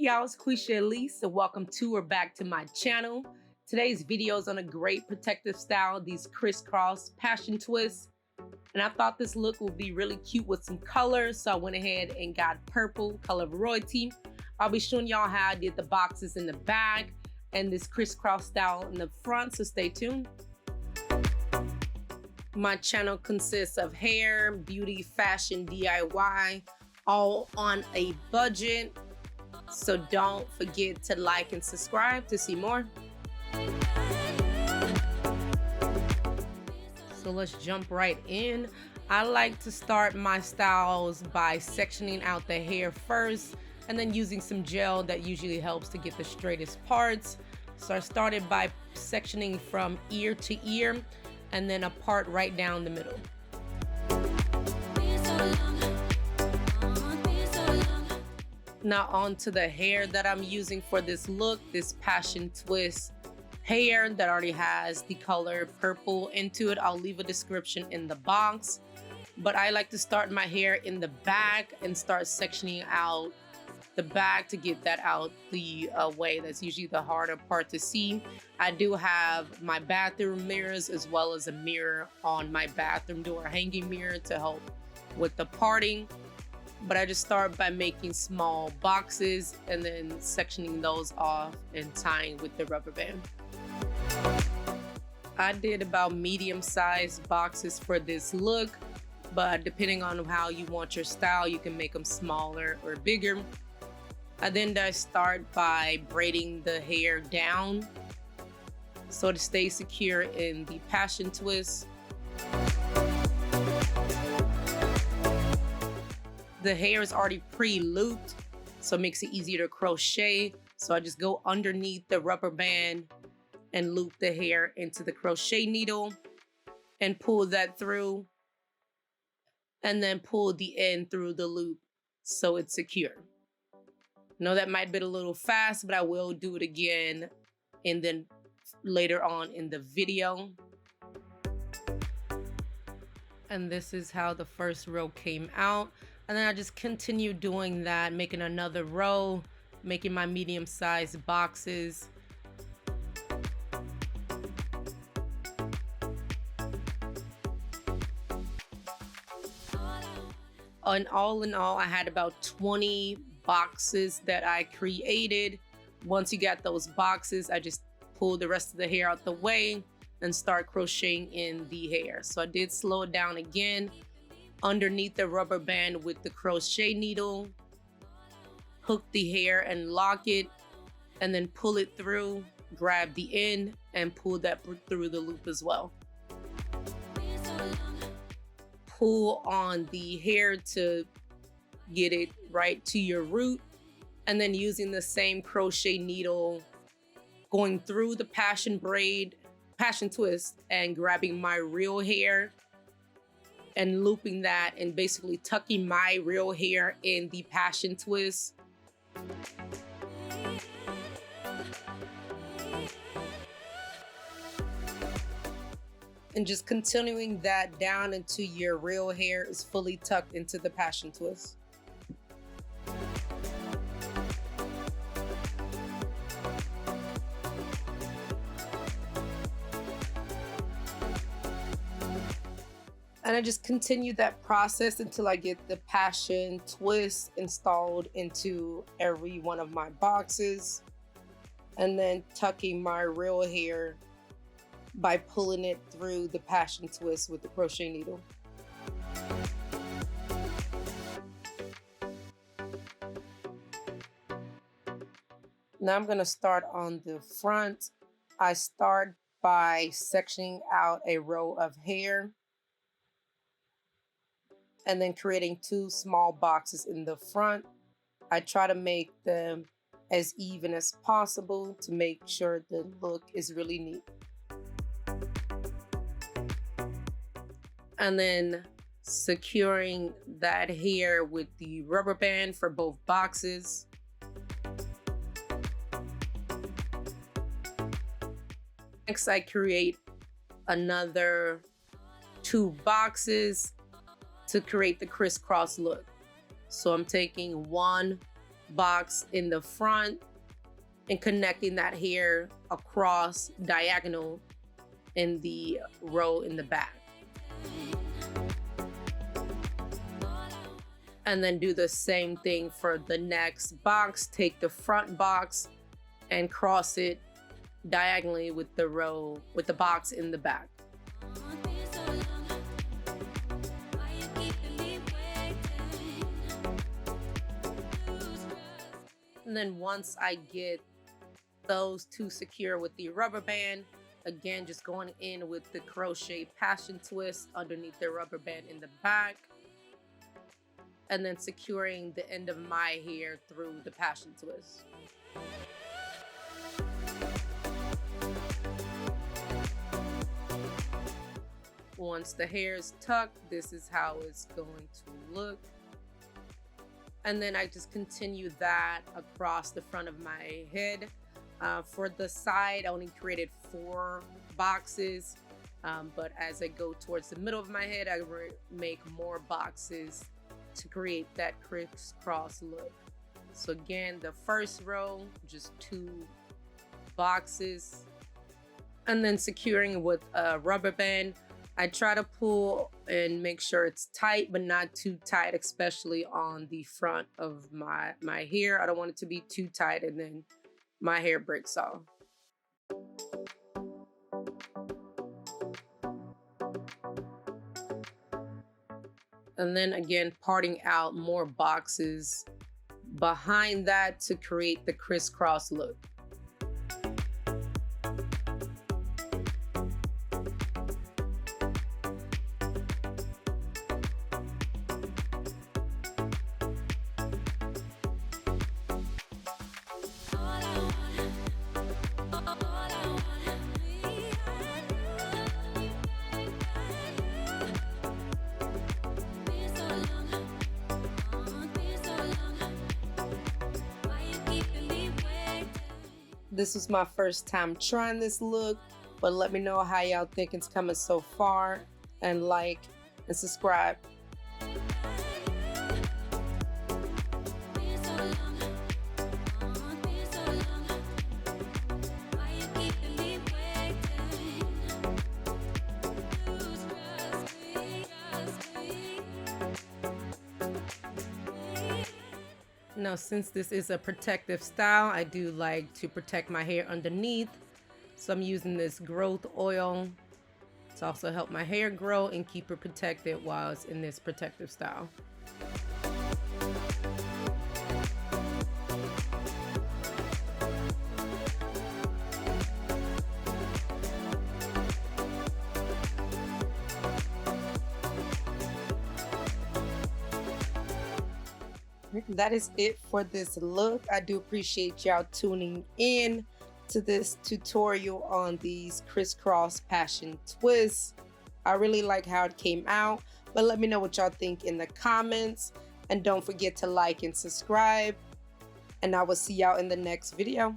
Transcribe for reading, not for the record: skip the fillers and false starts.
y'all, it's Crochet and welcome to or back to my channel. Today's video is on a great protective style, these crisscross passion twists. And I thought this look would be really cute with some colors, so I went ahead and got purple, color of royalty. I'll be showing y'all how I did the boxes in the back and this crisscross style in the front, so stay tuned. My channel consists of hair, beauty, fashion, DIY, all on a budget. So don't forget to like and subscribe to see more. So let's jump right in. I like to start my styles by sectioning out the hair first and then using some gel that usually helps to get the straightest parts. So I started by sectioning from ear to ear and then a part right down the middle. Now on to the hair that I'm using for this look, this passion twist hair that already has the color purple into it. I'll leave a description in the box, but I like to start my hair in the back and start sectioning out the back to get that out the way. That's usually the harder part to see. I do have my bathroom mirrors as well as a mirror on my bathroom door, hanging mirror to help with the parting. But I just start by making small boxes and then sectioning those off and tying with the rubber band. I did about medium-sized boxes for this look, but depending on how you want your style, you can make them smaller or bigger. I start by braiding the hair down so to stay secure in the passion twist. The hair is already pre-looped, so it makes it easier to crochet. So I just go underneath the rubber band and loop the hair into the crochet needle and pull that through, and then pull the end through the loop so it's secure. I know that might be a little fast, but I will do it again and then later on in the video. And this is how the first row came out. And then I just continue doing that, making another row, making my medium-sized boxes. And all in all, I had about 20 boxes that I created. Once you got those boxes, I just pull the rest of the hair out the way and start crocheting in the hair. So I did slow it down again. Underneath the rubber band with the crochet needle, hook the hair and lock it, and then pull it through, grab the end and pull that through the loop as well. Pull on the hair to get it right to your root, and then using the same crochet needle, going through the passion twist and grabbing my real hair and looping that and basically tucking my real hair in the passion twist. And just continuing that down until your real hair is fully tucked into the passion twist. And I just continue that process until I get the passion twist installed into every one of my boxes. And then tucking my real hair by pulling it through the passion twist with the crochet needle. Now I'm going to start on the front. I start by sectioning out a row of hair and then creating two small boxes in the front. I try to make them as even as possible to make sure the look is really neat. And then securing that hair with the rubber band for both boxes. Next, I create another 2 boxes to create the crisscross look. So I'm taking one box in the front and connecting that hair across diagonal in the row in the back. And then do the same thing for the next box. Take the front box and cross it diagonally with the row, with the box in the back. And then once I get those two secure with the rubber band, again, just going in with the crochet passion twist underneath the rubber band in the back, and then securing the end of my hair through the passion twist. Once the hair is tucked, this is how it's going to look. And then I just continue that across the front of my head. For the side, I only created 4 boxes, but as I go towards the middle of my head, I make more boxes to create that crisscross look. So again, the first row, just 2 boxes, and then securing with a rubber band. I try to pull and make sure it's tight, but not too tight, especially on the front of my hair. I don't want it to be too tight and then my hair breaks off. And then again, parting out more boxes behind that to create the crisscross look. This was my first time trying this look, but let me know how y'all think it's coming so far, and like and subscribe. Now, since this is a protective style, I do like to protect my hair underneath. So I'm using this growth oil to also help my hair grow and keep it protected while it's in this protective style. That is it for this look. I do appreciate y'all tuning in to this tutorial on these crisscross passion twists. I really like how it came out, but let me know what y'all think in the comments, and don't forget to like and subscribe, and I will see y'all in the next video.